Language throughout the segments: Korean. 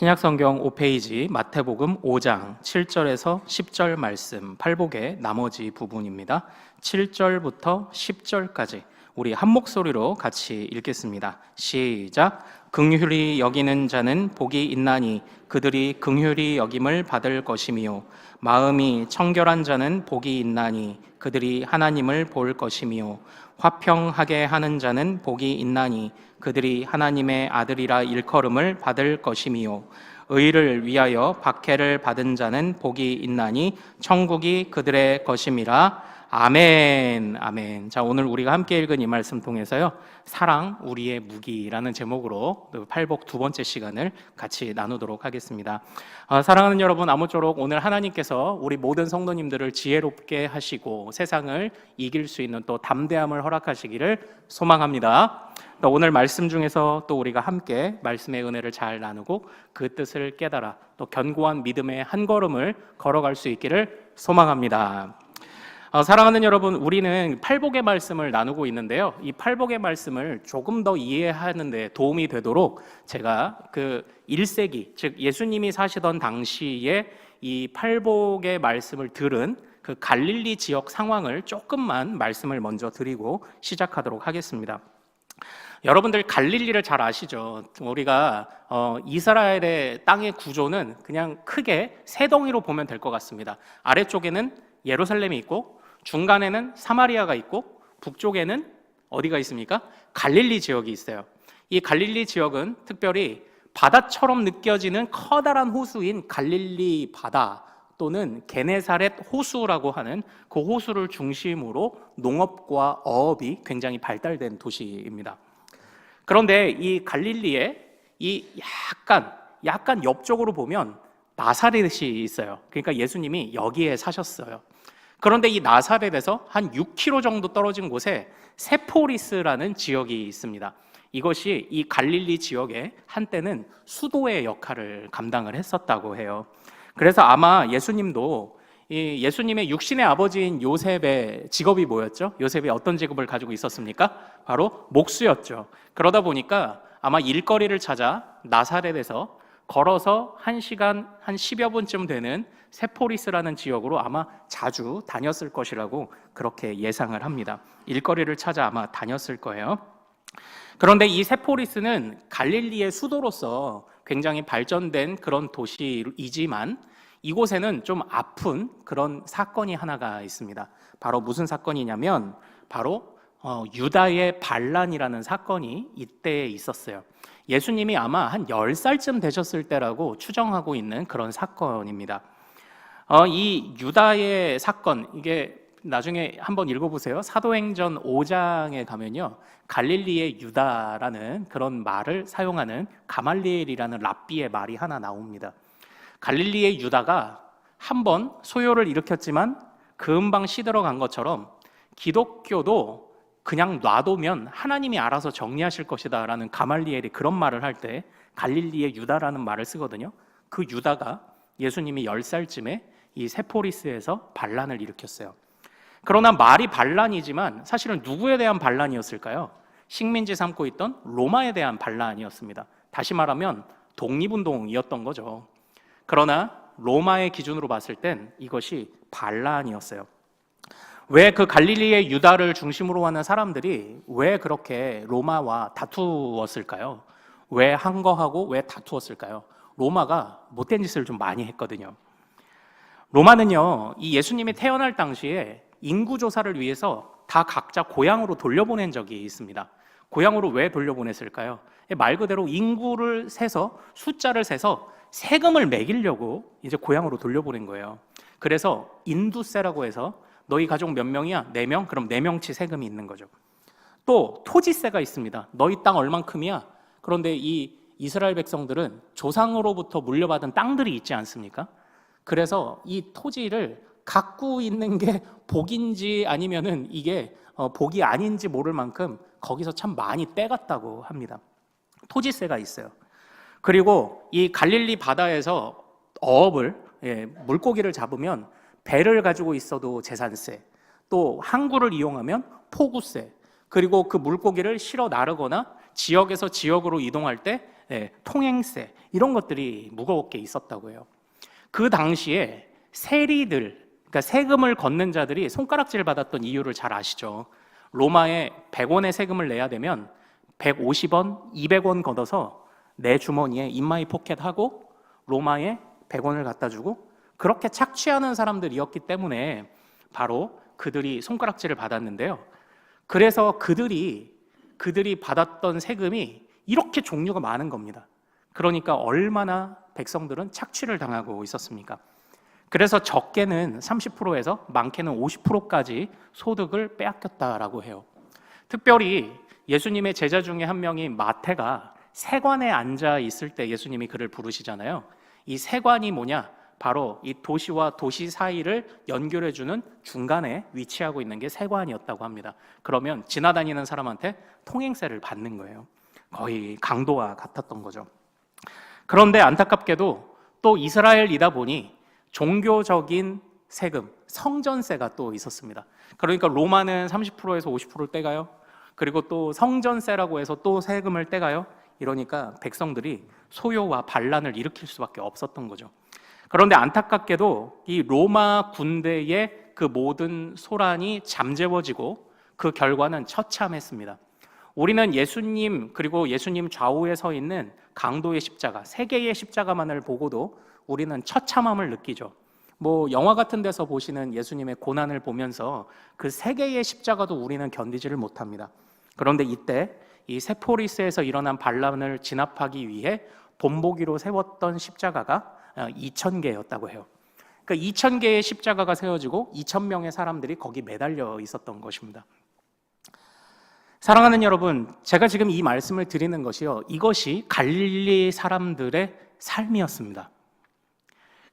신약성경 5페이지 마태복음 5장 7절에서 10절 말씀 팔복의 나머지 부분입니다. 7절부터 10절까지 우리 한 목소리로 같이 읽겠습니다. 시작. 긍휼히 여기는 자는 복이 있나니 그들이 긍휼히 여김을 받을 것이미요, 마음이 청결한 자는 복이 있나니 그들이 하나님을 볼 것이미요, 화평하게 하는 자는 복이 있나니 그들이 하나님의 아들이라 일컬음을 받을 것이미요, 의를 위하여 박해를 받은 자는 복이 있나니 천국이 그들의 것임이라. 아멘. 아멘. 자, 오늘 우리가 함께 읽은 이 말씀 통해서요, 사랑 우리의 무기라는 제목으로 팔복 두 번째 시간을 같이 나누도록 하겠습니다. 사랑하는 여러분, 아무쪼록 오늘 하나님께서 우리 모든 성도님들을 지혜롭게 하시고 세상을 이길 수 있는 또 담대함을 허락하시기를 소망합니다. 또 오늘 말씀 중에서 또 우리가 함께 말씀의 은혜를 잘 나누고 그 뜻을 깨달아 또 견고한 믿음의 한 걸음을 걸어갈 수 있기를 소망합니다. 사랑하는 여러분, 우리는 팔복의 말씀을 나누고 있는데요, 이 팔복의 말씀을 조금 더 이해하는 데 도움이 되도록 제가 그 1세기, 즉 예수님이 사시던 당시에 이 팔복의 말씀을 들은 그 갈릴리 지역 상황을 조금만 말씀을 먼저 드리고 시작하도록 하겠습니다. 여러분들 갈릴리를 잘 아시죠? 우리가 이스라엘의 땅의 구조는 그냥 크게 세 덩이로 보면 될 것 같습니다. 아래쪽에는 예루살렘이 있고, 중간에는 사마리아가 있고, 북쪽에는 어디가 있습니까? 갈릴리 지역이 있어요. 이 갈릴리 지역은 특별히 바다처럼 느껴지는 커다란 호수인 갈릴리 바다 또는 게네사렛 호수라고 하는 그 호수를 중심으로 농업과 어업이 굉장히 발달된 도시입니다. 그런데 이 갈릴리에 이 약간 옆쪽으로 보면 나사렛이 있어요. 그러니까 예수님이 여기에 사셨어요. 그런데 이 나사렛에서 한 6km 정도 떨어진 곳에 세포리스라는 지역이 있습니다. 이것이 이 갈릴리 지역에 한때는 수도의 역할을 감당을 했었다고 해요. 그래서 아마 예수님도 이 예수님의 육신의 아버지인 요셉의 직업이 뭐였죠? 요셉이 어떤 직업을 가지고 있었습니까? 바로 목수였죠. 그러다 보니까 아마 일거리를 찾아 나사렛에서 걸어서 1시간 한 10여 분쯤 되는 세포리스라는 지역으로 아마 자주 다녔을 것이라고 그렇게 예상을 합니다. 일거리를 찾아 아마 다녔을 거예요. 그런데 이 세포리스는 갈릴리의 수도로서 굉장히 발전된 그런 도시이지만 이곳에는 좀 아픈 그런 사건이 하나가 있습니다. 바로 무슨 사건이냐면 바로 유다의 반란이라는 사건이 이때에 있었어요. 예수님이 아마 한 10살쯤 되셨을 때라고 추정하고 있는 그런 사건입니다. 이 유다의 사건, 이게 나중에 한번 읽어보세요. 사도행전 5장에 가면요, 갈릴리의 유다라는 그런 말을 사용하는 가말리엘이라는 랍비의 말이 하나 나옵니다. 갈릴리의 유다가 한번 소요를 일으켰지만 금방 시들어간 것처럼 기독교도 그냥 놔두면 하나님이 알아서 정리하실 것이다 라는 가말리엘이 그런 말을 할 때 갈릴리의 유다라는 말을 쓰거든요. 그 유다가 예수님이 10살쯤에 이 세포리스에서 반란을 일으켰어요. 그러나 말이 반란이지만 사실은 누구에 대한 반란이었을까요? 식민지 삼고 있던 로마에 대한 반란이었습니다. 다시 말하면 독립운동이었던 거죠. 그러나 로마의 기준으로 봤을 땐 이것이 반란이었어요. 왜 그 갈릴리의 유다를 중심으로 하는 사람들이 왜 그렇게 로마와 다투었을까요? 왜 한 거하고 왜 다투었을까요? 로마가 못된 짓을 좀 많이 했거든요. 로마는요, 이 예수님이 태어날 당시에 인구조사를 위해서 다 각자 고향으로 돌려보낸 적이 있습니다. 고향으로 왜 돌려보냈을까요? 말 그대로 인구를 세서, 숫자를 세서 세금을 매기려고 이제 고향으로 돌려보낸 거예요. 그래서 인두세라고 해서 너희 가족 몇 명이야? 4명? 그럼 4명치 세금이 있는 거죠. 또 토지세가 있습니다. 너희 땅 얼만큼이야? 그런데 이 이스라엘 백성들은 조상으로부터 물려받은 땅들이 있지 않습니까? 그래서 이 토지를 갖고 있는 게 복인지 아니면은 이게 복이 아닌지 모를 만큼 거기서 참 많이 떼갔다고 합니다. 토지세가 있어요. 그리고 이 갈릴리 바다에서 어업을, 물고기를 잡으면 배를 가지고 있어도 재산세, 또 항구를 이용하면 포구세, 그리고 그 물고기를 실어 나르거나 지역에서 지역으로 이동할 때 통행세 이런 것들이 무겁게 있었다고 해요. 그 당시에 세리들, 그러니까 세금을 걷는 자들이 손가락질 받았던 이유를 잘 아시죠? 로마에 100원의 세금을 내야 되면 150원, 200원 걷어서 내 주머니에 인마이 포켓하고 로마에 100원을 갖다 주고 그렇게 착취하는 사람들이었기 때문에 바로 그들이 손가락질을 받았는데요. 그래서 그들이 받았던 세금이 이렇게 종류가 많은 겁니다. 그러니까 얼마나 백성들은 착취를 당하고 있었습니까? 그래서 적게는 30%에서 많게는 50%까지 소득을 빼앗겼다라고 해요. 특별히 예수님의 제자 중에 한 명인 마태가 세관에 앉아 있을 때 예수님이 그를 부르시잖아요. 이 세관이 뭐냐? 바로 이 도시와 도시 사이를 연결해주는 중간에 위치하고 있는 게 세관이었다고 합니다. 그러면 지나다니는 사람한테 통행세를 받는 거예요. 거의 강도와 같았던 거죠. 그런데 안타깝게도 또 이스라엘이다 보니 종교적인 세금, 성전세가 또 있었습니다. 그러니까 로마는 30%에서 50%를 떼가요. 그리고 또 성전세라고 해서 또 세금을 떼가요. 이러니까 백성들이 소요와 반란을 일으킬 수밖에 없었던 거죠. 그런데 안타깝게도 이 로마 군대의 그 모든 소란이 잠재워지고 그 결과는 처참했습니다. 우리는 예수님 그리고 예수님 좌우에 서 있는 강도의 십자가, 세 개의 십자가만을 보고도 우리는 처참함을 느끼죠. 영화 같은 데서 보시는 예수님의 고난을 보면서 그 세 개의 십자가도 우리는 견디지를 못합니다. 그런데 이때 이 세포리스에서 일어난 반란을 진압하기 위해 본보기로 세웠던 십자가가 2,000개였다고 해요. 그러니까 2,000개의 십자가가 세워지고 2,000명의 사람들이 거기 매달려 있었던 것입니다. 사랑하는 여러분, 제가 지금 이 말씀을 드리는 것이요, 이것이 갈릴리 사람들의 삶이었습니다.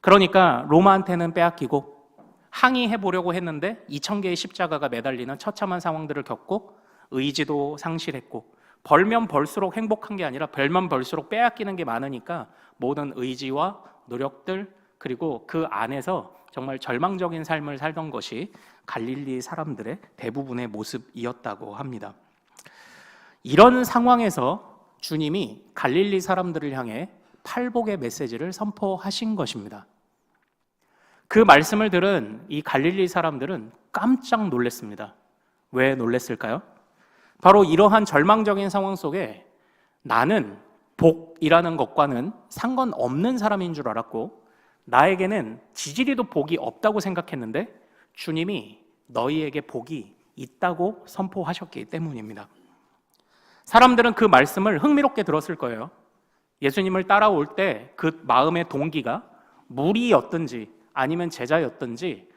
그러니까 로마한테는 빼앗기고 항의해 보려고 했는데 2,000개의 십자가가 매달리는 처참한 상황들을 겪고 의지도 상실했고, 벌면 벌수록 행복한 게 아니라 벌면 벌수록 빼앗기는 게 많으니까 모든 의지와 노력들, 그리고 그 안에서 정말 절망적인 삶을 살던 것이 갈릴리 사람들의 대부분의 모습이었다고 합니다. 이런 상황에서 주님이 갈릴리 사람들을 향해 팔복의 메시지를 선포하신 것입니다. 그 말씀을 들은 이 갈릴리 사람들은 깜짝 놀랐습니다. 왜 놀랐을까요? 바로 이러한 절망적인 상황 속에 나는 복이라는 것과는 상관없는 사람인 줄 알았고, 나에게는 지지리도 복이 없다고 생각했는데 주님이 너희에게 복이 있다고 선포하셨기 때문입니다. 사람들은 그 말씀을 흥미롭게 들었을 거예요. 예수님을 따라올 때 그 마음의 동기가 무리였든지 아니면 제자였든지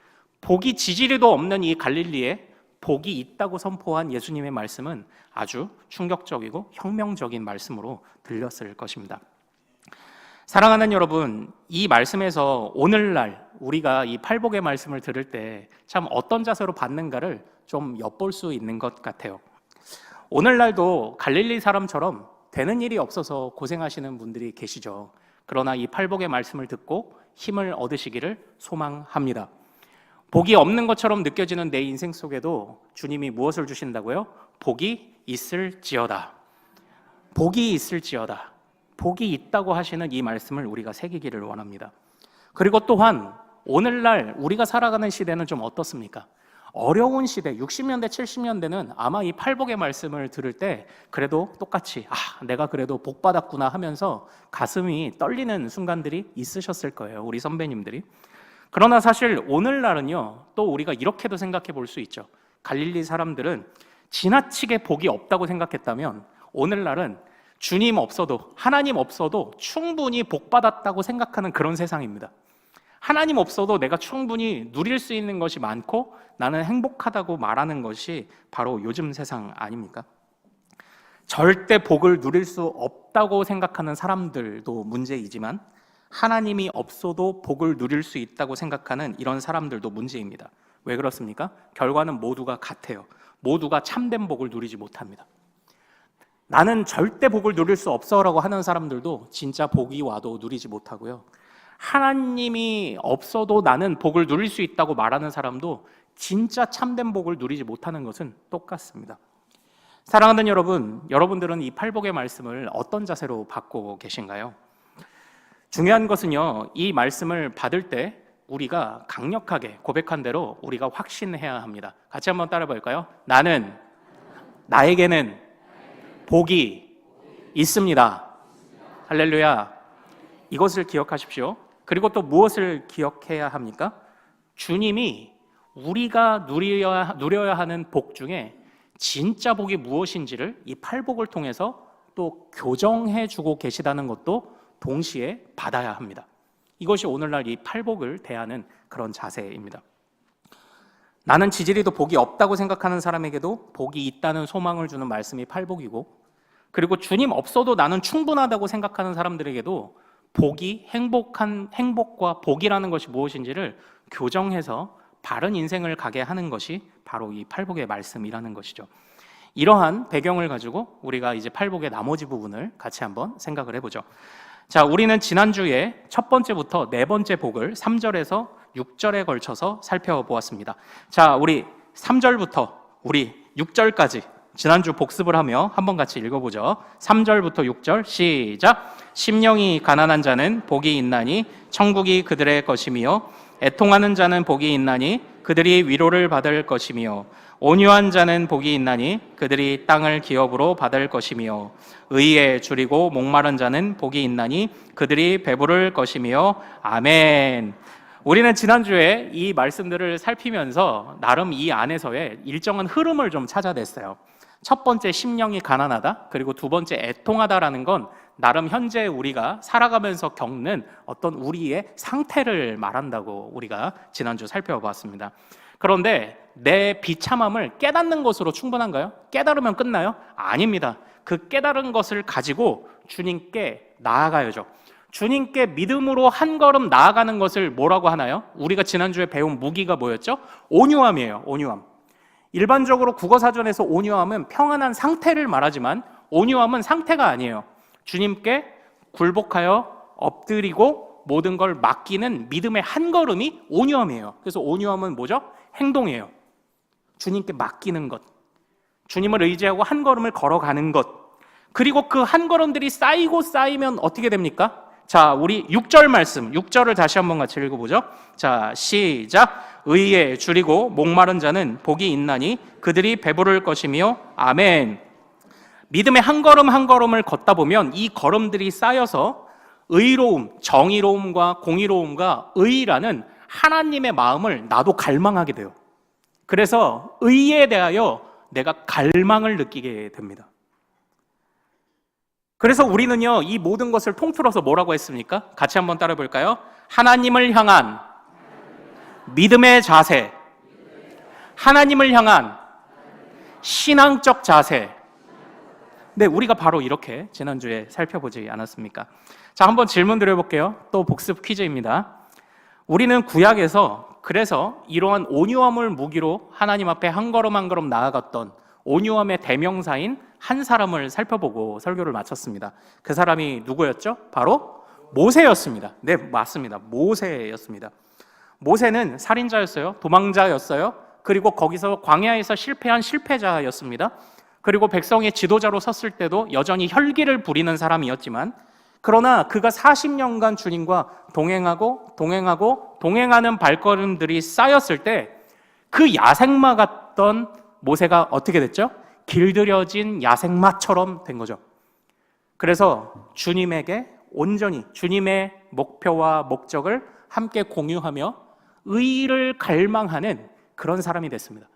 복이 지지리도 없는 이 갈릴리에 복이 있다고 선포한 예수님의 말씀은 아주 충격적이고 혁명적인 말씀으로 들렸을 것입니다. 사랑하는 여러분, 이 말씀에서 오늘날 우리가 이 팔복의 말씀을 들을 때 참 어떤 자세로 받는가를 좀 엿볼 수 있는 것 같아요. 오늘날도 갈릴리 사람처럼 되는 일이 없어서 고생하시는 분들이 계시죠. 그러나 이 팔복의 말씀을 듣고 힘을 얻으시기를 소망합니다. 복이 없는 것처럼 느껴지는 내 인생 속에도 주님이 무엇을 주신다고요? 복이 있을지어다. 복이 있을지어다. 복이 있다고 하시는 이 말씀을 우리가 새기기를 원합니다. 그리고 또한 오늘날 우리가 살아가는 시대는 좀 어떻습니까? 어려운 시대, 60년대, 70년대는 아마 이 팔복의 말씀을 들을 때 그래도 똑같이 내가 그래도 복 받았구나 하면서 가슴이 떨리는 순간들이 있으셨을 거예요. 우리 선배님들이. 그러나 사실 오늘날은요, 또 우리가 이렇게도 생각해 볼 수 있죠. 갈릴리 사람들은 지나치게 복이 없다고 생각했다면 오늘날은 주님 없어도, 하나님 없어도 충분히 복 받았다고 생각하는 그런 세상입니다. 하나님 없어도 내가 충분히 누릴 수 있는 것이 많고 나는 행복하다고 말하는 것이 바로 요즘 세상 아닙니까? 절대 복을 누릴 수 없다고 생각하는 사람들도 문제이지만 하나님이 없어도 복을 누릴 수 있다고 생각하는 이런 사람들도 문제입니다. 왜 그렇습니까? 결과는 모두가 같아요. 모두가 참된 복을 누리지 못합니다. 나는 절대 복을 누릴 수 없어라고 하는 사람들도 진짜 복이 와도 누리지 못하고요. 하나님이 없어도 나는 복을 누릴 수 있다고 말하는 사람도 진짜 참된 복을 누리지 못하는 것은 똑같습니다. 사랑하는 여러분, 여러분들은 이 팔복의 말씀을 어떤 자세로 받고 계신가요? 중요한 것은요, 이 말씀을 받을 때 우리가 강력하게 고백한 대로 우리가 확신해야 합니다. 같이 한번 따라 볼까요? 나에게는 복이 있습니다. 할렐루야. 이것을 기억하십시오. 그리고 또 무엇을 기억해야 합니까? 주님이 우리가 누려야 하는 복 중에 진짜 복이 무엇인지를 이 팔복을 통해서 또 교정해 주고 계시다는 것도 동시에 받아야 합니다. 이것이 오늘날 이 팔복을 대하는 그런 자세입니다. 나는 지지리도 복이 없다고 생각하는 사람에게도 복이 있다는 소망을 주는 말씀이 팔복이고, 그리고 주님 없어도 나는 충분하다고 생각하는 사람들에게도 행복과 복이라는 것이 무엇인지를 교정해서 바른 인생을 가게 하는 것이 바로 이 팔복의 말씀이라는 것이죠. 이러한 배경을 가지고 우리가 이제 팔복의 나머지 부분을 같이 한번 생각을 해보죠. 자, 우리는 지난주에 첫 번째부터 네 번째 복을 3절에서 6절에 걸쳐서 살펴보았습니다. 자, 우리 3절부터 우리 6절까지 지난주 복습을 하며 한번 같이 읽어보죠. 3절부터 6절 시작. 심령이 가난한 자는 복이 있나니 천국이 그들의 것이며, 애통하는 자는 복이 있나니 그들이 위로를 받을 것이며, 온유한 자는 복이 있나니 그들이 땅을 기업으로 받을 것이며, 의에 줄이고 목마른 자는 복이 있나니 그들이 배부를 것이며. 아멘. 우리는 지난주에 이 말씀들을 살피면서 나름 이 안에서의 일정한 흐름을 좀 찾아냈어요. 첫 번째, 심령이 가난하다. 그리고 두 번째, 애통하다라는 건 나름 현재 우리가 살아가면서 겪는 어떤 우리의 상태를 말한다고 우리가 지난주 살펴봤습니다. 그런데 내 비참함을 깨닫는 것으로 충분한가요? 깨달으면 끝나요? 아닙니다. 그 깨달은 것을 가지고 주님께 나아가야죠. 주님께 믿음으로 한 걸음 나아가는 것을 뭐라고 하나요? 우리가 지난주에 배운 무기가 뭐였죠? 온유함이에요. 온유함. 일반적으로 국어사전에서 온유함은 평안한 상태를 말하지만 온유함은 상태가 아니에요. 주님께 굴복하여 엎드리고 모든 걸 맡기는 믿음의 한 걸음이 온유함이에요. 그래서 온유함은 뭐죠? 행동이에요. 주님께 맡기는 것, 주님을 의지하고 한 걸음을 걸어가는 것, 그리고 그 한 걸음들이 쌓이면 어떻게 됩니까? 자, 우리 6절 말씀, 6절을 다시 한번 같이 읽어보죠. 자, 시작. 의에 줄이고 목마른 자는 복이 있나니 그들이 배부를 것이며. 아멘. 믿음의 한 걸음 한 걸음을 걷다 보면 이 걸음들이 쌓여서 의로움, 정의로움과 공의로움과 의라는 하나님의 마음을 나도 갈망하게 돼요. 그래서 의에 대하여 내가 갈망을 느끼게 됩니다. 그래서 우리는요, 이 모든 것을 통틀어서 뭐라고 했습니까? 같이 한번 따라 볼까요? 하나님을 향한 믿음의 자세, 하나님을 향한 신앙적 자세. 네, 우리가 바로 이렇게 지난주에 살펴보지 않았습니까? 자, 한번 질문 드려볼게요. 또 복습 퀴즈입니다. 우리는 구약에서 그래서 이러한 온유함을 무기로 하나님 앞에 한 걸음 한 걸음 나아갔던 온유함의 대명사인 한 사람을 살펴보고 설교를 마쳤습니다. 그 사람이 누구였죠? 바로 모세였습니다. 네, 맞습니다. 모세였습니다. 모세는 살인자였어요. 도망자였어요. 그리고 거기서 광야에서 실패한 실패자였습니다. 그리고 백성의 지도자로 섰을 때도 여전히 혈기를 부리는 사람이었지만, 그러나 그가 40년간 주님과 동행하는 발걸음들이 쌓였을 때 그 야생마 같던 모세가 어떻게 됐죠? 길들여진 야생마처럼 된 거죠. 그래서 주님에게 온전히 주님의 목표와 목적을 함께 공유하며 의를 갈망하는 그런 사람이 됐습니다.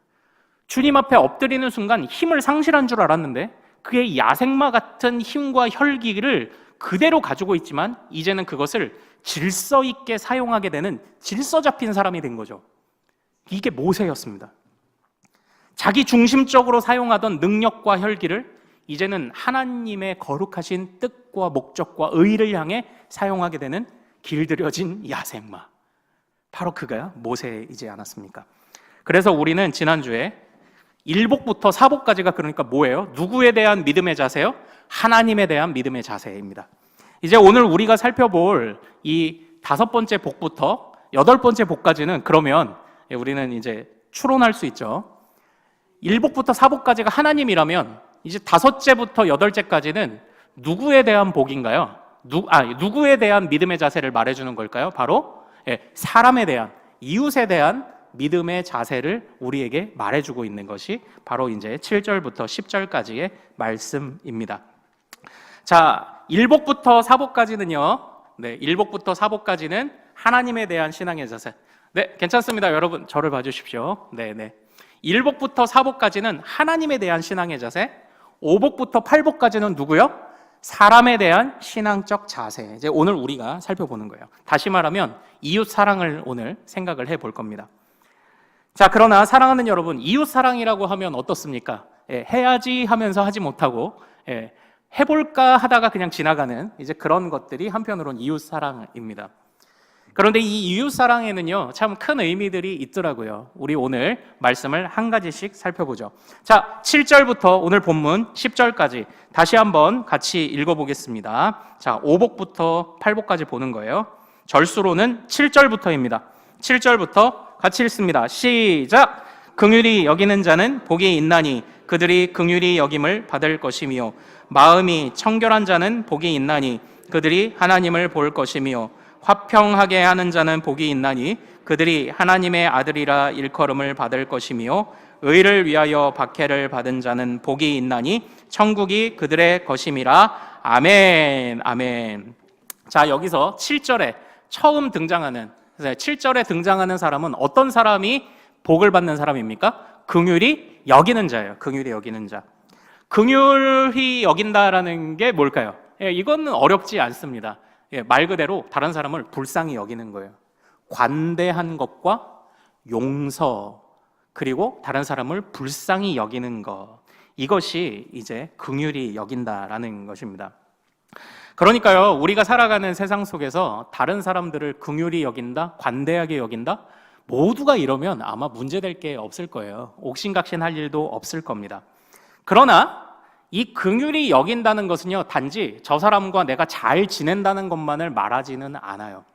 주님 앞에 엎드리는 순간 힘을 상실한 줄 알았는데 그의 야생마 같은 힘과 혈기를 그대로 가지고 있지만 이제는 그것을 질서 있게 사용하게 되는 질서 잡힌 사람이 된 거죠. 이게 모세였습니다. 자기 중심적으로 사용하던 능력과 혈기를 이제는 하나님의 거룩하신 뜻과 목적과 의를 향해 사용하게 되는 길들여진 야생마, 바로 그가 모세이지 않았습니까? 그래서 우리는 지난주에 1복부터 4복까지가 그러니까 뭐예요? 누구에 대한 믿음의 자세요? 하나님에 대한 믿음의 자세입니다. 이제 오늘 우리가 살펴볼 이 5번째 복부터 8번째 복까지는 그러면 우리는 이제 추론할 수 있죠. 1복부터 4복까지가 하나님이라면 이제 5제부터 8제까지는 누구에 대한 복인가요? 누구에 대한 믿음의 자세를 말해주는 걸까요? 바로 사람에 대한, 이웃에 대한 믿음의 자세를 우리에게 말해주고 있는 것이 바로 이제 7절부터 10절까지의 말씀입니다. 자, 1복부터 4복까지는요. 네, 1복부터 4복까지는 하나님에 대한 신앙의 자세. 네, 괜찮습니다. 여러분, 저를 봐주십시오. 네. 1복부터 4복까지는 하나님에 대한 신앙의 자세. 5복부터 8복까지는 누구요? 사람에 대한 신앙적 자세. 이제 오늘 우리가 살펴보는 거예요. 다시 말하면 이웃 사랑을 오늘 생각을 해볼 겁니다. 자, 그러나 사랑하는 여러분, 이웃 사랑이라고 하면 어떻습니까? 해야지 하면서 하지 못하고 해볼까 하다가 그냥 지나가는 이제 그런 것들이 한편으로는 이웃 사랑입니다. 그런데 이 이웃 사랑에는요, 참 큰 의미들이 있더라고요. 우리 오늘 말씀을 한 가지씩 살펴보죠. 자, 7절부터 오늘 본문 10절까지 다시 한번 같이 읽어보겠습니다. 자, 5복부터 8복까지 보는 거예요. 절수로는 7절부터입니다. 7절부터 같이 읽습니다. 시작! 긍휼히 여기는 자는 복이 있나니 그들이 긍휼히 여김을 받을 것이며 마음이 청결한 자는 복이 있나니 그들이 하나님을 볼 것이며 화평하게 하는 자는 복이 있나니 그들이 하나님의 아들이라 일컬음을 받을 것이며 의를 위하여 박해를 받은 자는 복이 있나니 천국이 그들의 것임이라. 아멘. 아멘. 자, 여기서 7절에 처음 등장하는 7절에 등장하는 사람은 어떤 사람이 복을 받는 사람입니까? 긍휼히 여기는 자예요. 긍휼히 여기는 자. 긍휼히 여긴다라는 게 뭘까요? 이거는 어렵지 않습니다. 말 그대로 다른 사람을 불쌍히 여기는 거예요. 관대한 것과 용서, 그리고 다른 사람을 불쌍히 여기는 것, 이것이 이제 긍휼히 여긴다라는 것입니다. 그러니까요, 우리가 살아가는 세상 속에서 다른 사람들을 긍휼히 여긴다, 관대하게 여긴다, 모두가 이러면 아마 문제될 게 없을 거예요. 옥신각신할 일도 없을 겁니다. 그러나 이 긍휼히 여긴다는 것은요, 단지 저 사람과 내가 잘 지낸다는 것만을 말하지는 않아요.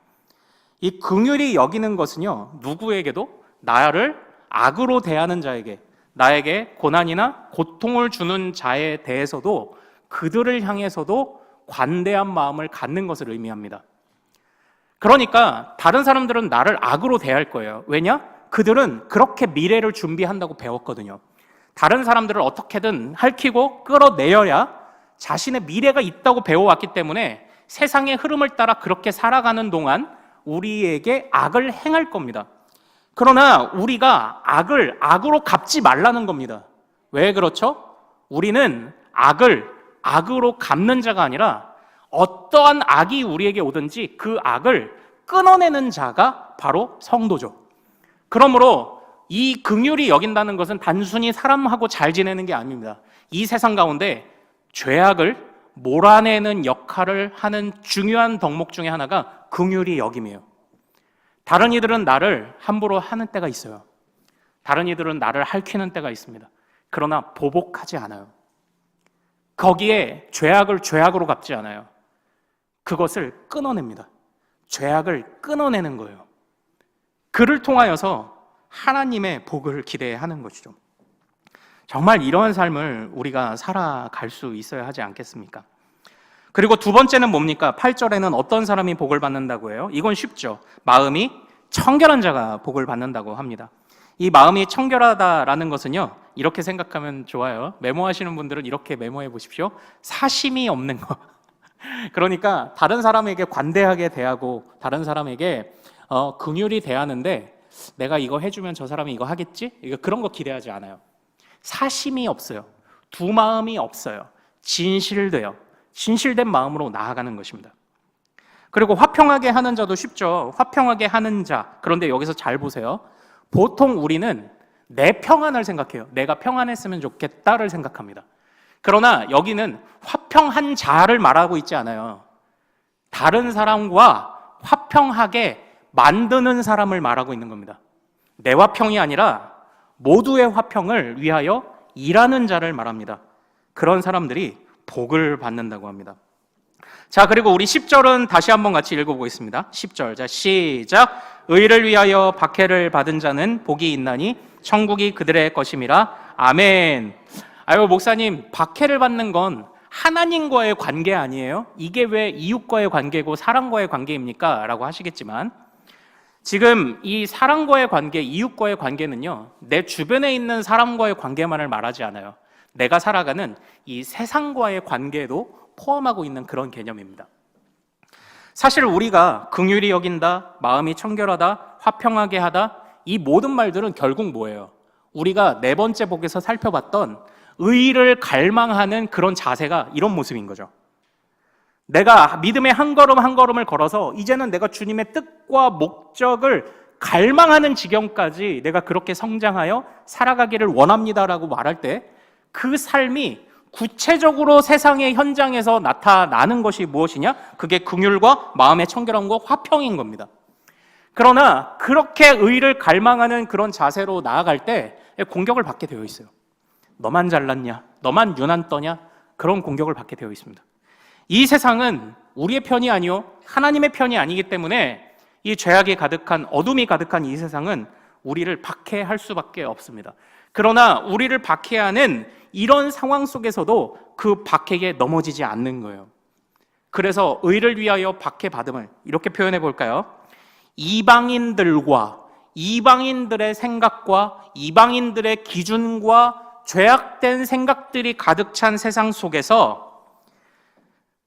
이 긍휼히 여기는 것은요, 누구에게도 나를 악으로 대하는 자에게, 나에게 고난이나 고통을 주는 자에 대해서도 그들을 향해서도 관대한 마음을 갖는 것을 의미합니다. 그러니까 다른 사람들은 나를 악으로 대할 거예요. 왜냐? 그들은 그렇게 미래를 준비한다고 배웠거든요. 다른 사람들을 어떻게든 핥히고 끌어내려야 자신의 미래가 있다고 배워왔기 때문에 세상의 흐름을 따라 그렇게 살아가는 동안 우리에게 악을 행할 겁니다. 그러나 우리가 악으로 갚지 말라는 겁니다. 왜 그렇죠? 우리는 악으로 갚는 자가 아니라 어떠한 악이 우리에게 오든지 그 악을 끊어내는 자가 바로 성도죠. 그러므로 이 긍휼히 여긴다는 것은 단순히 사람하고 잘 지내는 게 아닙니다. 이 세상 가운데 죄악을 몰아내는 역할을 하는 중요한 덕목 중에 하나가 긍휼히 여김이에요. 다른 이들은 나를 함부로 하는 때가 있어요. 다른 이들은 나를 핥히는 때가 있습니다. 그러나 보복하지 않아요. 거기에 죄악을 죄악으로 갚지 않아요. 그것을 끊어냅니다. 죄악을 끊어내는 거예요. 그를 통하여서 하나님의 복을 기대하는 것이죠. 정말 이러한 삶을 우리가 살아갈 수 있어야 하지 않겠습니까? 그리고 두 번째는 뭡니까? 8절에는 어떤 사람이 복을 받는다고 해요? 이건 쉽죠. 마음이 청결한 자가 복을 받는다고 합니다. 이 마음이 청결하다라는 것은요, 이렇게 생각하면 좋아요. 메모하시는 분들은 이렇게 메모해 보십시오. 사심이 없는 거. 그러니까 다른 사람에게 관대하게 대하고 다른 사람에게 긍휼히 대하는데 내가 이거 해주면 저 사람이 이거 하겠지? 그런 거 기대하지 않아요. 사심이 없어요. 두 마음이 없어요. 진실된 마음으로 나아가는 것입니다. 그리고 화평하게 하는 자도 쉽죠. 화평하게 하는 자. 그런데 여기서 잘 보세요. 보통 우리는 내 평안을 생각해요. 내가 평안했으면 좋겠다를 생각합니다. 그러나 여기는 화평한 자를 말하고 있지 않아요. 다른 사람과 화평하게 만드는 사람을 말하고 있는 겁니다. 내 화평이 아니라 모두의 화평을 위하여 일하는 자를 말합니다. 그런 사람들이 복을 받는다고 합니다. 자, 그리고 우리 10절은 다시 한번 같이 읽어보겠습니다. 10절. 자, 시작. 의를 위하여 박해를 받은 자는 복이 있나니 천국이 그들의 것임이라. 아멘. 아유, 목사님, 박해를 받는 건 하나님과의 관계 아니에요? 이게 왜 이웃과의 관계고 사람과의 관계입니까? 라고 하시겠지만, 지금 이 사람과의 관계, 이웃과의 관계는요, 내 주변에 있는 사람과의 관계만을 말하지 않아요. 내가 살아가는 이 세상과의 관계도 포함하고 있는 그런 개념입니다. 사실 우리가 긍휼히 여긴다, 마음이 청결하다, 화평하게 하다, 이 모든 말들은 결국 뭐예요? 우리가 네 번째 복에서 살펴봤던 의를 갈망하는 그런 자세가 이런 모습인 거죠. 내가 믿음의 한 걸음 한 걸음을 걸어서 이제는 내가 주님의 뜻과 목적을 갈망하는 지경까지 내가 그렇게 성장하여 살아가기를 원합니다라고 말할 때 그 삶이 구체적으로 세상의 현장에서 나타나는 것이 무엇이냐? 그게 긍휼과 마음의 청결함과 화평인 겁니다. 그러나 그렇게 의를 갈망하는 그런 자세로 나아갈 때 공격을 받게 되어 있어요. 너만 잘났냐? 너만 유난 떠냐? 그런 공격을 받게 되어 있습니다. 이 세상은 우리의 편이 아니요 하나님의 편이 아니기 때문에 이 죄악이 가득한, 어둠이 가득한 이 세상은 우리를 박해할 수밖에 없습니다. 그러나 우리를 박해하는 이런 상황 속에서도 그 박해에 넘어지지 않는 거예요. 그래서 의를 위하여 박해받음을 이렇게 표현해 볼까요? 이방인들과 이방인들의 생각과 이방인들의 기준과 죄악된 생각들이 가득 찬 세상 속에서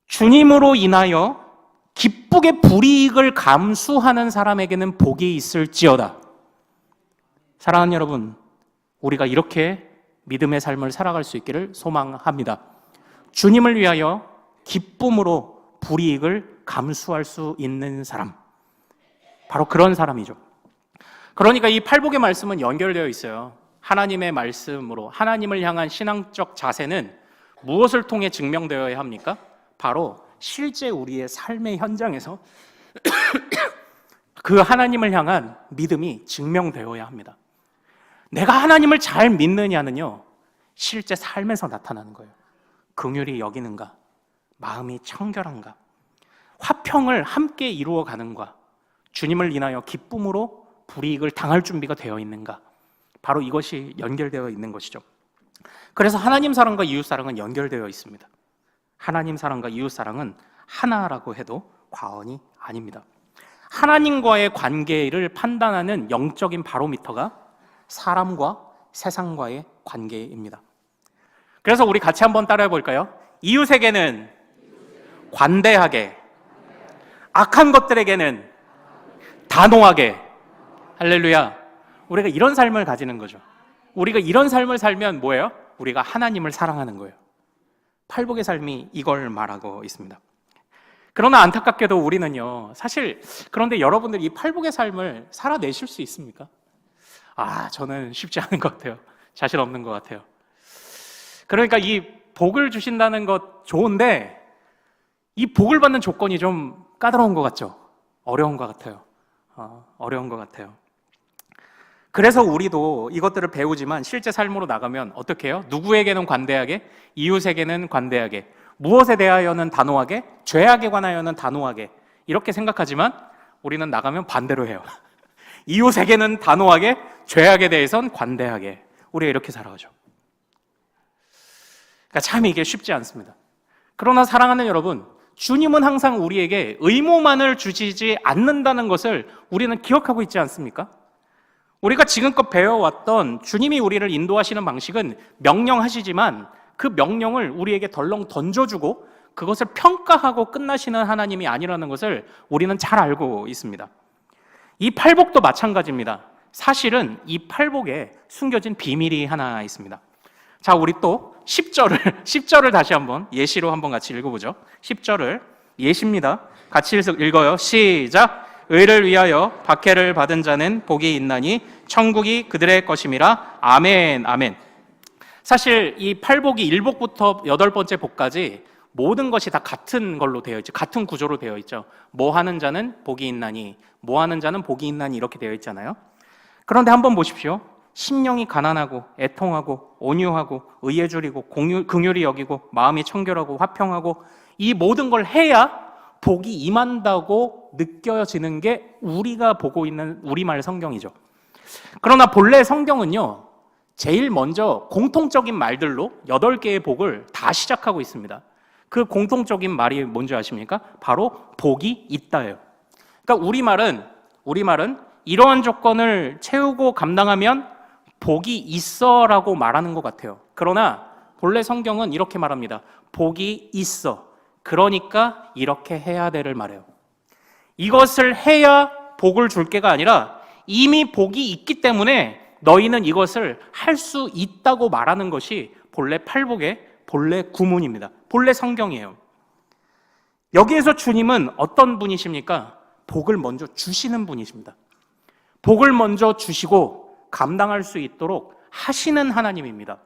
주님으로 인하여 기쁘게 불이익을 감수하는 사람에게는 복이 있을지어다. 사랑하는 여러분, 우리가 이렇게 믿음의 삶을 살아갈 수 있기를 소망합니다. 주님을 위하여 기쁨으로 불이익을 감수할 수 있는 사람, 바로 그런 사람이죠. 그러니까 이 팔복의 말씀은 연결되어 있어요. 하나님의 말씀으로 하나님을 향한 신앙적 자세는 무엇을 통해 증명되어야 합니까? 바로 실제 우리의 삶의 현장에서 그 하나님을 향한 믿음이 증명되어야 합니다. 내가 하나님을 잘 믿느냐는요, 실제 삶에서 나타나는 거예요. 긍휼히 여기는가, 마음이 청결한가, 화평을 함께 이루어가는가, 주님을 인하여 기쁨으로 불이익을 당할 준비가 되어 있는가, 바로 이것이 연결되어 있는 것이죠. 그래서 하나님 사랑과 이웃 사랑은 연결되어 있습니다. 하나님 사랑과 이웃 사랑은 하나라고 해도 과언이 아닙니다. 하나님과의 관계를 판단하는 영적인 바로미터가 사람과 세상과의 관계입니다. 그래서 우리 같이 한번 따라해 볼까요? 이웃에게는 관대하게, 악한 것들에게는 단호하게. 할렐루야. 우리가 이런 삶을 가지는 거죠. 우리가 이런 삶을 살면 뭐예요? 우리가 하나님을 사랑하는 거예요. 팔복의 삶이 이걸 말하고 있습니다. 그러나 안타깝게도 우리는요, 사실 그런데 여러분들 이 팔복의 삶을 살아내실 수 있습니까? 저는 쉽지 않은 것 같아요. 자신 없는 것 같아요. 그러니까 이 복을 주신다는 것 좋은데 이 복을 받는 조건이 좀 까다로운 것 같죠? 어려운 것 같아요. 어려운 것 같아요. 그래서 우리도 이것들을 배우지만 실제 삶으로 나가면 어떻게 해요? 누구에게는 관대하게, 이웃에게는 관대하게, 무엇에 대하여는 단호하게, 죄악에 관하여는 단호하게, 이렇게 생각하지만 우리는 나가면 반대로 해요. 이웃에게는 단호하게, 죄악에 대해서는 관대하게. 우리가 이렇게 살아가죠. 그러니까 참 이게 쉽지 않습니다. 그러나 사랑하는 여러분, 주님은 항상 우리에게 의무만을 주시지 않는다는 것을 우리는 기억하고 있지 않습니까? 우리가 지금껏 배워왔던 주님이 우리를 인도하시는 방식은 명령하시지만 그 명령을 우리에게 덜렁 던져주고 그것을 평가하고 끝나시는 하나님이 아니라는 것을 우리는 잘 알고 있습니다. 이 팔복도 마찬가지입니다. 사실은 이 팔복에 숨겨진 비밀이 하나 있습니다. 자, 우리 또 10절을 다시 한번 예시로 한번 같이 읽어보죠. 10절을 예시입니다. 같이 읽어요. 시작. 의를 위하여 박해를 받은 자는 복이 있나니 천국이 그들의 것임이라. 아멘, 아멘. 사실 이 팔복이 1복부터 8번째 복까지 모든 것이 다 같은 걸로 되어 있죠. 같은 구조로 되어 있죠. 뭐 하는 자는 복이 있나니, 뭐 하는 자는 복이 있나니 이렇게 되어 있잖아요. 그런데 한번 보십시오. 심령이 가난하고 애통하고 온유하고 의에 줄이고 긍휼히 여기고 마음이 청결하고 화평하고 이 모든 걸 해야 복이 임한다고 느껴지는 게 우리가 보고 있는 우리말 성경이죠. 그러나 본래 성경은요, 제일 먼저 공통적인 말들로 8개의 복을 다 시작하고 있습니다. 그 공통적인 말이 뭔지 아십니까? 바로 복이 있다예요. 그러니까 우리말은 이러한 조건을 채우고 감당하면 복이 있어라고 말하는 것 같아요. 그러나 본래 성경은 이렇게 말합니다. 복이 있어. 그러니까 이렇게 해야 돼를 말해요. 이것을 해야 복을 줄 게가 아니라 이미 복이 있기 때문에 너희는 이것을 할 수 있다고 말하는 것이 본래 팔복의 본래 구문입니다. 본래 성경이에요. 여기에서 주님은 어떤 분이십니까? 복을 먼저 주시는 분이십니다. 복을 먼저 주시고 감당할 수 있도록 하시는 하나님입니다.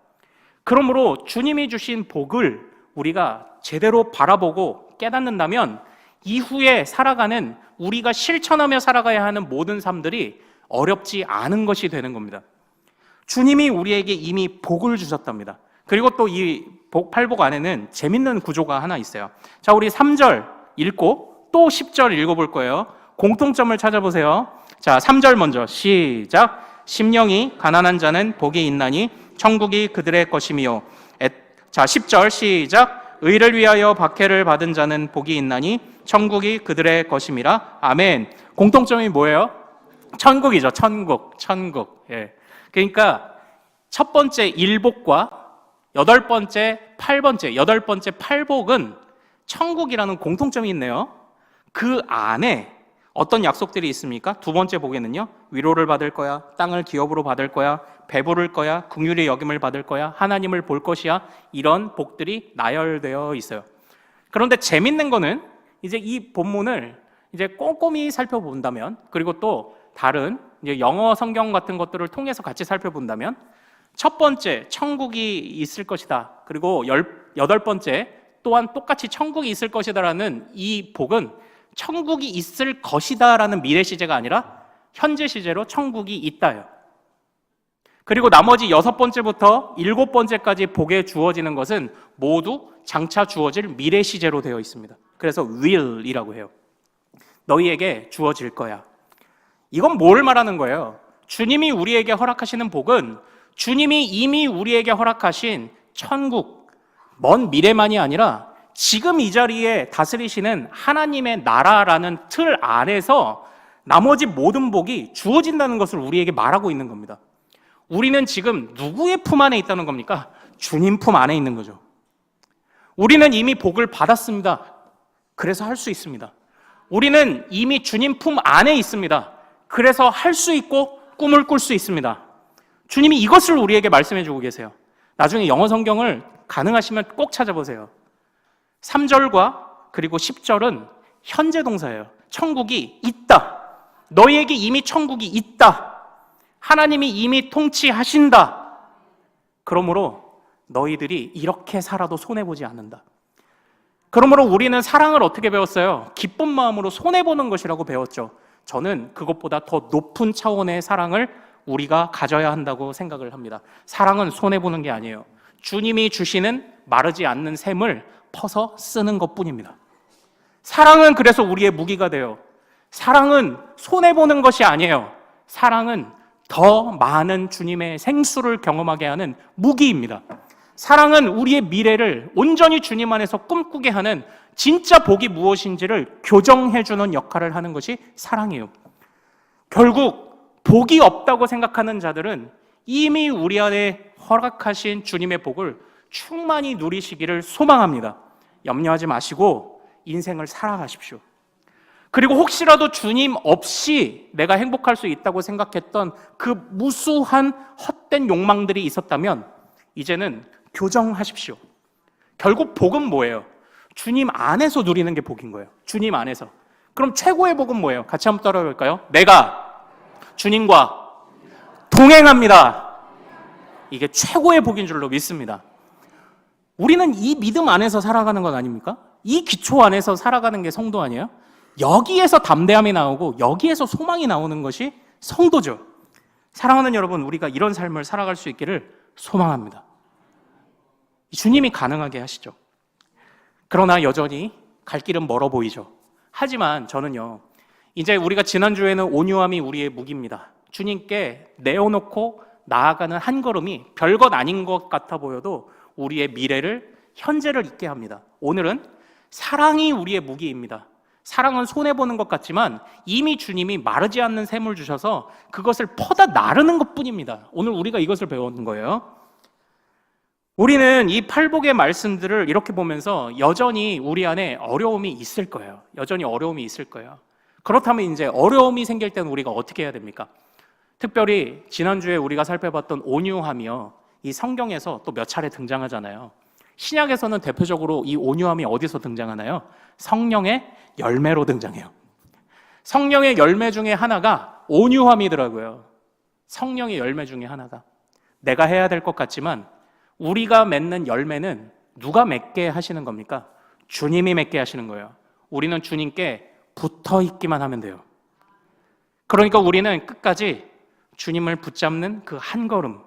그러므로 주님이 주신 복을 우리가 제대로 바라보고 깨닫는다면 이후에 살아가는 우리가 실천하며 살아가야 하는 모든 삶들이 어렵지 않은 것이 되는 겁니다. 주님이 우리에게 이미 복을 주셨답니다. 그리고 또 이 팔복 안에는 재밌는 구조가 하나 있어요. 자, 우리 3절 읽고 또 10절 읽어볼 거예요. 공통점을 찾아보세요. 자, 3절 먼저 시작. 심령이 가난한 자는 복이 있나니 천국이 그들의 것이미요. 자, 10절 시작. 의를 위하여 박해를 받은 자는 복이 있나니 천국이 그들의 것임이라. 아멘. 공통점이 뭐예요? 천국이죠. 천국. 예. 그러니까 첫 번째 일복과 여덟 번째 팔복은 천국이라는 공통점이 있네요. 그 안에 어떤 약속들이 있습니까? 두 번째 복에는요, 위로를 받을 거야, 땅을 기업으로 받을 거야, 배부를 거야, 긍휼의 여김을 받을 거야, 하나님을 볼 것이야. 이런 복들이 나열되어 있어요. 그런데 재밌는 거는 이제 이 본문을 이제 꼼꼼히 살펴본다면, 그리고 또 다른 이제 영어 성경 같은 것들을 통해서 같이 살펴본다면, 첫 번째 천국이 있을 것이다, 그리고 여덟 번째 또한 똑같이 천국이 있을 것이다라는 이 복은 천국이 있을 것이다라는 미래 시제가 아니라 현재 시제로 천국이 있다요. 그리고 나머지 6번째부터 7번째까지 복에 주어지는 것은 모두 장차 주어질 미래 시제로 되어 있습니다. 그래서 will이라고 해요. 너희에게 주어질 거야. 이건 뭘 말하는 거예요? 주님이 우리에게 허락하시는 복은 주님이 이미 우리에게 허락하신 천국, 먼 미래만이 아니라 지금 이 자리에 다스리시는 하나님의 나라라는 틀 안에서 나머지 모든 복이 주어진다는 것을 우리에게 말하고 있는 겁니다. 우리는 지금 누구의 품 안에 있다는 겁니까? 주님 품 안에 있는 거죠. 우리는 이미 복을 받았습니다. 그래서 할 수 있습니다. 우리는 이미 주님 품 안에 있습니다. 그래서 할 수 있고 꿈을 꿀 수 있습니다. 주님이 이것을 우리에게 말씀해 주고 계세요. 나중에 영어 성경을 가능하시면 꼭 찾아보세요. 3절과 그리고 10절은 현재 동사예요. 천국이 있다. 너희에게 이미 천국이 있다. 하나님이 이미 통치하신다. 그러므로 너희들이 이렇게 살아도 손해보지 않는다. 그러므로 우리는 사랑을 어떻게 배웠어요? 기쁜 마음으로 손해보는 것이라고 배웠죠. 저는 그것보다 더 높은 차원의 사랑을 우리가 가져야 한다고 생각을 합니다. 사랑은 손해보는 게 아니에요. 주님이 주시는 마르지 않는 샘을 퍼서 쓰는 것뿐입니다. 사랑은 그래서 우리의 무기가 돼요. 사랑은 손해보는 것이 아니에요. 사랑은 더 많은 주님의 생수를 경험하게 하는 무기입니다. 사랑은 우리의 미래를 온전히 주님 안에서 꿈꾸게 하는 진짜 복이 무엇인지를 교정해주는 역할을 하는 것이 사랑이에요. 결국 복이 없다고 생각하는 자들은 이미 우리 안에 허락하신 주님의 복을 충만히 누리시기를 소망합니다. 염려하지 마시고 인생을 살아가십시오. 그리고 혹시라도 주님 없이 내가 행복할 수 있다고 생각했던 그 무수한 헛된 욕망들이 있었다면 이제는 교정하십시오. 결국 복은 뭐예요? 주님 안에서 누리는 게 복인 거예요. 주님 안에서. 그럼 최고의 복은 뭐예요? 같이 한번 따라해볼까요? 내가 주님과 동행합니다. 이게 최고의 복인 줄로 믿습니다. 우리는 이 믿음 안에서 살아가는 것 아닙니까? 이 기초 안에서 살아가는 게 성도 아니에요? 여기에서 담대함이 나오고 여기에서 소망이 나오는 것이 성도죠. 사랑하는 여러분, 우리가 이런 삶을 살아갈 수 있기를 소망합니다. 주님이 가능하게 하시죠. 그러나 여전히 갈 길은 멀어 보이죠. 하지만 저는요, 이제 우리가 지난주에는 온유함이 우리의 무기입니다. 주님께 내어놓고 나아가는 한 걸음이 별것 아닌 것 같아 보여도 우리의 미래를, 현재를 있게 합니다. 오늘은 사랑이 우리의 무기입니다. 사랑은 손해보는 것 같지만 이미 주님이 마르지 않는 샘을 주셔서 그것을 퍼다 나르는 것뿐입니다. 오늘 우리가 이것을 배우는 거예요. 우리는 이 팔복의 말씀들을 이렇게 보면서 여전히 우리 안에 어려움이 있을 거예요. 여전히 어려움이 있을 거예요. 그렇다면 이제 어려움이 생길 때는 우리가 어떻게 해야 됩니까? 특별히 지난주에 우리가 살펴봤던 온유함이요, 이 성경에서 또 몇 차례 등장하잖아요. 신약에서는 대표적으로 이 온유함이 어디서 등장하나요? 성령의 열매로 등장해요. 성령의 열매 중에 하나가 온유함이더라고요. 성령의 열매 중에 하나가. 내가 해야 될 것 같지만 우리가 맺는 열매는 누가 맺게 하시는 겁니까? 주님이 맺게 하시는 거예요. 우리는 주님께 붙어 있기만 하면 돼요. 그러니까 우리는 끝까지 주님을 붙잡는 그 한 걸음,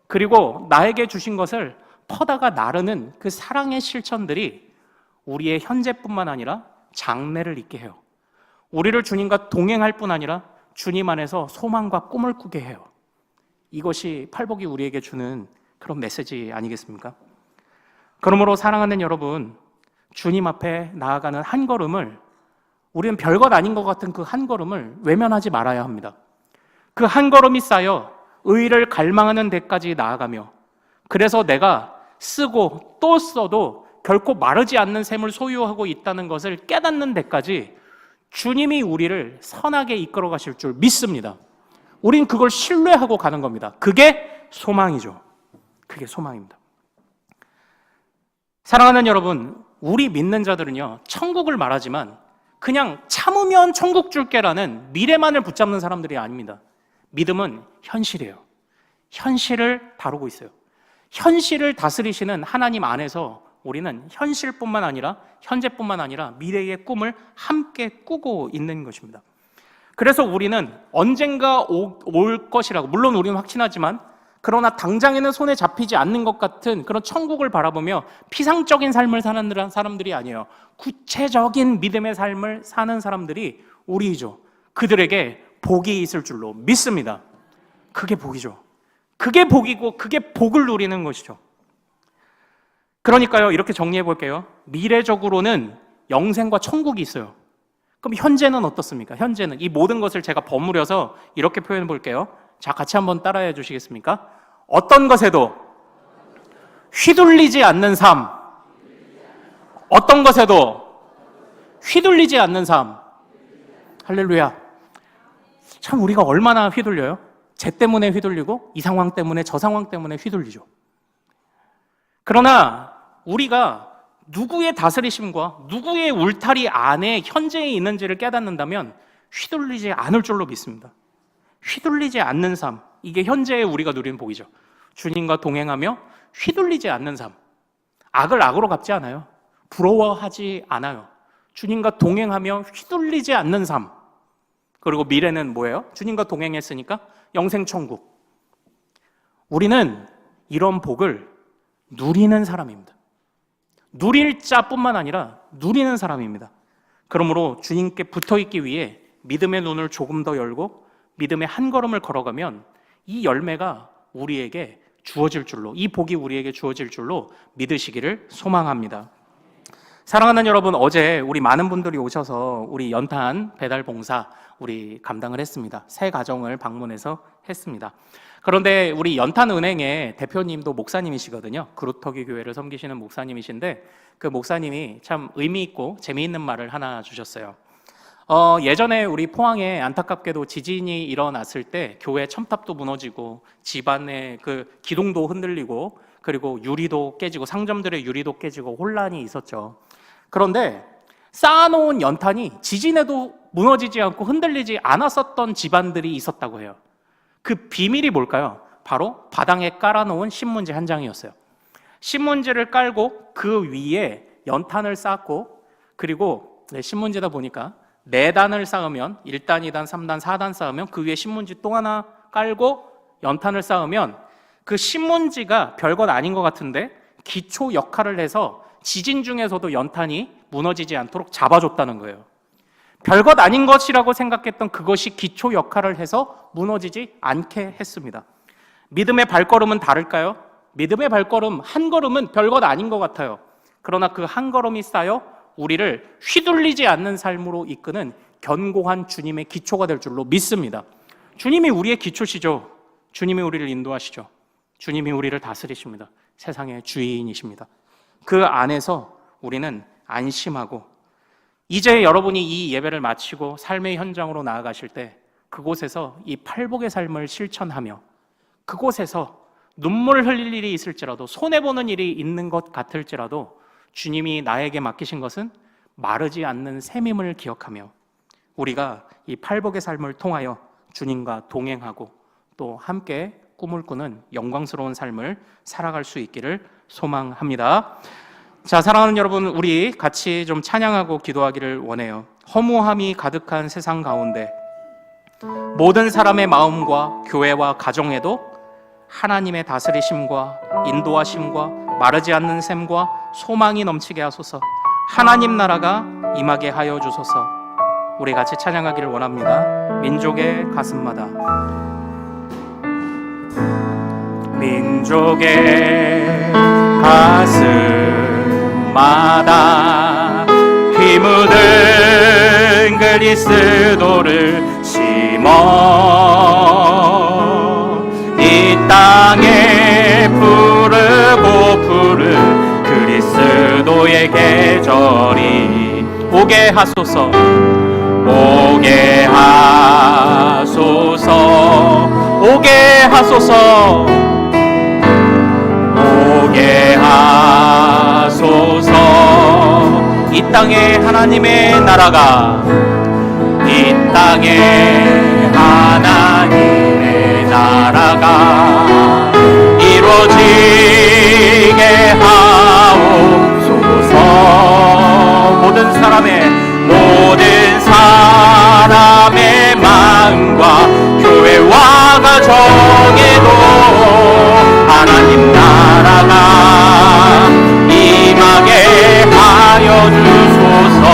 그리고 나에게 주신 것을 퍼다가 나르는 그 사랑의 실천들이 우리의 현재뿐만 아니라 장래를 있게 해요. 우리를 주님과 동행할 뿐 아니라 주님 안에서 소망과 꿈을 꾸게 해요. 이것이 팔복이 우리에게 주는 그런 메시지 아니겠습니까? 그러므로 사랑하는 여러분, 주님 앞에 나아가는 한 걸음을, 우리는 별것 아닌 것 같은 그 한 걸음을 외면하지 말아야 합니다. 그 한 걸음이 쌓여 의를 갈망하는 데까지 나아가며, 그래서 내가 쓰고 또 써도 결코 마르지 않는 샘을 소유하고 있다는 것을 깨닫는 데까지 주님이 우리를 선하게 이끌어 가실 줄 믿습니다. 우린 그걸 신뢰하고 가는 겁니다. 그게 소망이죠. 그게 소망입니다. 사랑하는 여러분, 우리 믿는 자들은요, 천국을 말하지만 그냥 참으면 천국 줄게라는 미래만을 붙잡는 사람들이 아닙니다. 믿음은 현실이에요. 현실을 다루고 있어요. 현실을 다스리시는 하나님 안에서 우리는 현실뿐만 아니라, 현재뿐만 아니라 미래의 꿈을 함께 꾸고 있는 것입니다. 그래서 우리는 언젠가 올 것이라고, 물론 우리는 확신하지만, 그러나 당장에는 손에 잡히지 않는 것 같은 그런 천국을 바라보며 피상적인 삶을 사는 사람들이 아니에요. 구체적인 믿음의 삶을 사는 사람들이 우리이죠. 그들에게 복이 있을 줄로 믿습니다. 그게 복이죠. 그게 복이고 그게 복을 누리는 것이죠. 그러니까요, 이렇게 정리해 볼게요. 미래적으로는 영생과 천국이 있어요. 그럼 현재는 어떻습니까? 현재는 이 모든 것을 제가 버무려서 이렇게 표현해 볼게요. 자, 같이 한번 따라해 주시겠습니까? 어떤 것에도 휘둘리지 않는 삶. 어떤 것에도 휘둘리지 않는 삶. 할렐루야. 참 우리가 얼마나 휘둘려요? 쟤 때문에 휘둘리고 이 상황 때문에 저 상황 때문에 휘둘리죠. 그러나 우리가 누구의 다스리심과 누구의 울타리 안에 현재에 있는지를 깨닫는다면 휘둘리지 않을 줄로 믿습니다. 휘둘리지 않는 삶, 이게 현재에 우리가 누리는 복이죠. 주님과 동행하며 휘둘리지 않는 삶. 악을 악으로 갚지 않아요. 부러워하지 않아요. 주님과 동행하며 휘둘리지 않는 삶. 그리고 미래는 뭐예요? 주님과 동행했으니까 영생천국. 우리는 이런 복을 누리는 사람입니다. 누릴 자뿐만 아니라 누리는 사람입니다. 그러므로 주님께 붙어있기 위해 믿음의 눈을 조금 더 열고 믿음의 한 걸음을 걸어가면 이 열매가 우리에게 주어질 줄로, 이 복이 우리에게 주어질 줄로 믿으시기를 소망합니다. 사랑하는 여러분, 어제 우리 많은 분들이 오셔서 우리 연탄 배달 봉사 우리 감당을 했습니다. 새 가정을 방문해서 했습니다. 그런데 우리 연탄은행의 대표님도 목사님이시거든요. 그루터기 교회를 섬기시는 목사님이신데 그 목사님이 참 의미 있고 재미있는 말을 하나 주셨어요. 예전에 우리 포항에 안타깝게도 지진이 일어났을 때 교회 첨탑도 무너지고 집안의 그 기둥도 흔들리고 그리고 유리도 깨지고 상점들의 유리도 깨지고 혼란이 있었죠. 그런데 쌓아놓은 연탄이 지진에도 무너지지 않고 흔들리지 않았었던 집안들이 있었다고 해요. 그 비밀이 뭘까요? 바로 바닥에 깔아놓은 신문지 한 장이었어요. 신문지를 깔고 그 위에 연탄을 쌓고, 그리고 신문지다 보니까 4단을 쌓으면 1단, 2단, 3단, 4단 쌓으면 그 위에 신문지 또 하나 깔고 연탄을 쌓으면 그 신문지가 별것 아닌 것 같은데 기초 역할을 해서 지진 중에서도 연탄이 무너지지 않도록 잡아줬다는 거예요. 별것 아닌 것이라고 생각했던 그것이 기초 역할을 해서 무너지지 않게 했습니다. 믿음의 발걸음은 다를까요? 믿음의 발걸음 한 걸음은 별것 아닌 것 같아요. 그러나 그 한 걸음이 쌓여 우리를 휘둘리지 않는 삶으로 이끄는 견고한 주님의 기초가 될 줄로 믿습니다. 주님이 우리의 기초시죠. 주님이 우리를 인도하시죠. 주님이 우리를 다스리십니다. 세상의 주인이십니다. 그 안에서 우리는 안심하고, 이제 여러분이 이 예배를 마치고 삶의 현장으로 나아가실 때 그곳에서 이 팔복의 삶을 실천하며, 그곳에서 눈물 흘릴 일이 있을지라도, 손해보는 일이 있는 것 같을지라도 주님이 나에게 맡기신 것은 마르지 않는 샘임을 기억하며 우리가 이 팔복의 삶을 통하여 주님과 동행하고 또 함께 꿈을 꾸는 영광스러운 삶을 살아갈 수 있기를 소망합니다. 자, 사랑하는 여러분, 우리 같이 좀 찬양하고 기도하기를 원해요. 허무함이 가득한 세상 가운데 모든 사람의 마음과 교회와 가정에도 하나님의 다스리심과 인도하심과 마르지 않는 샘과 소망이 넘치게 하소서. 하나님 나라가 임하게 하여 주소서. 우리 같이 찬양하기를 원합니다. 민족의 가슴마다, 민족의 가슴마다 피 묻은 그리스도를 심어 이 땅에 부르고 부른 그리스도의 계절이 오게 하소서. 오게 하소서. 오게 하소서. 오게 하소서. 이 땅에 하나님의 나라가, 이 땅에 하나님의 나라가 이루어지게 하옵소서. 모든 사람의 마음과 교회와 가정에도 하나님 나라가 임하게 하여 주소서.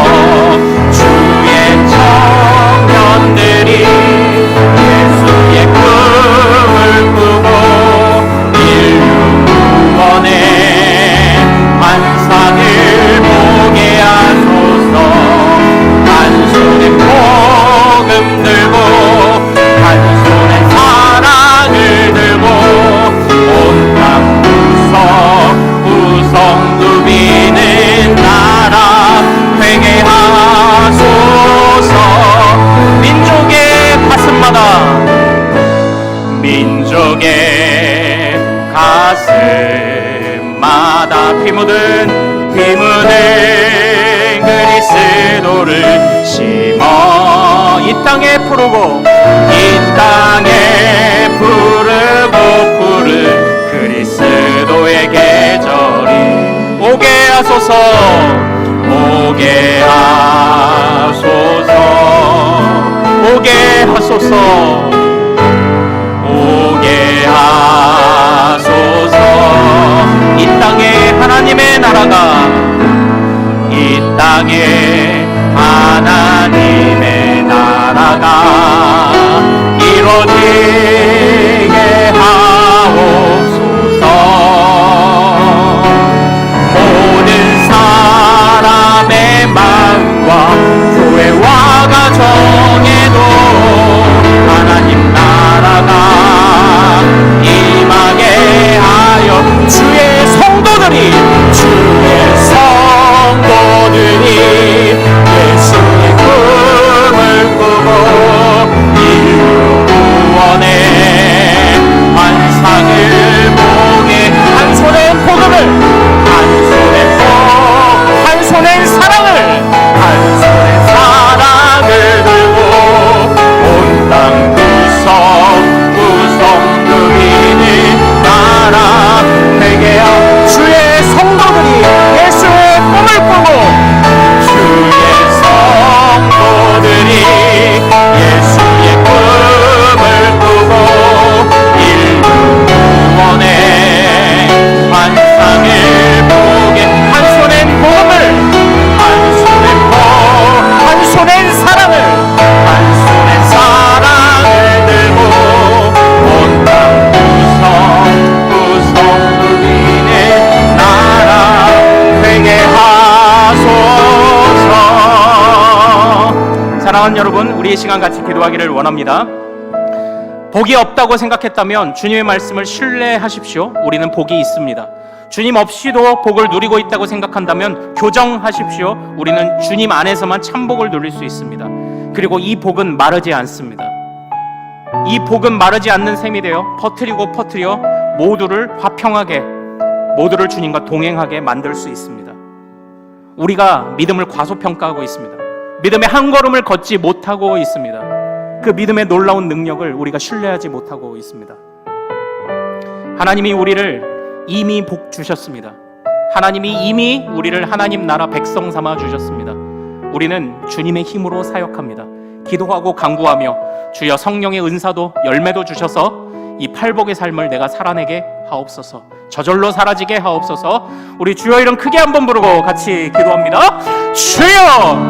주의 청년들이 예수의 꿈을 꾸고 인류 구원의 환상을 보게 하소서. 한 손에 복음 들고 한 손에 사랑을 들고 온 땅 구성 누비는 나라 되게 하소서. 민족의 가슴마다, 민족의 가슴마다 피 묻은 그리스도를 심어 이 땅에 부르고 이 땅에 부르고 부른 그리스도의 계절이 오게 하소서. 오게 하소서. 오게 하소서. 오게 하소서. 이 땅에 하나님의 나라가, 이 땅에 하나님의 나라가 이루어지게 하옵소서. 모든 사람의 마음과 교회와 가정에도 하나님 나라가 임하게 하여 주의 성도들이 예수의 꿈을 꾸고 인류 구원의 환상을 보게 한 손에 복음을, 한 손에 한 손에 사랑을, 한 손에 사랑을 들고 온 땅 구성 누리는 나라 되게 하여 주의 성 사랑하는 여러분, 우리의 시간 같이 기도하기를 원합니다. 복이 없다고 생각했다면 주님의 말씀을 신뢰하십시오. 우리는 복이 있습니다. 주님 없이도 복을 누리고 있다고 생각한다면 교정하십시오. 우리는 주님 안에서만 참복을 누릴 수 있습니다. 그리고 이 복은 마르지 않습니다. 이 복은 마르지 않는 셈이 되어 퍼뜨려 모두를 화평하게, 모두를 주님과 동행하게 만들 수 있습니다. 우리가 믿음을 과소평가하고 있습니다. 믿음의 한 걸음을 걷지 못하고 있습니다. 그 믿음의 놀라운 능력을 우리가 신뢰하지 못하고 있습니다. 하나님이 우리를 이미 복 주셨습니다. 하나님이 이미 우리를 하나님 나라 백성 삼아 주셨습니다. 우리는 주님의 힘으로 사역합니다. 기도하고 간구하며 주여 성령의 은사도 열매도 주셔서 이 팔복의 삶을 내가 살아내게 하옵소서. 저절로 사라지게 하옵소서. 우리 주여 이름 크게 한번 부르고 같이 기도합니다. 주여!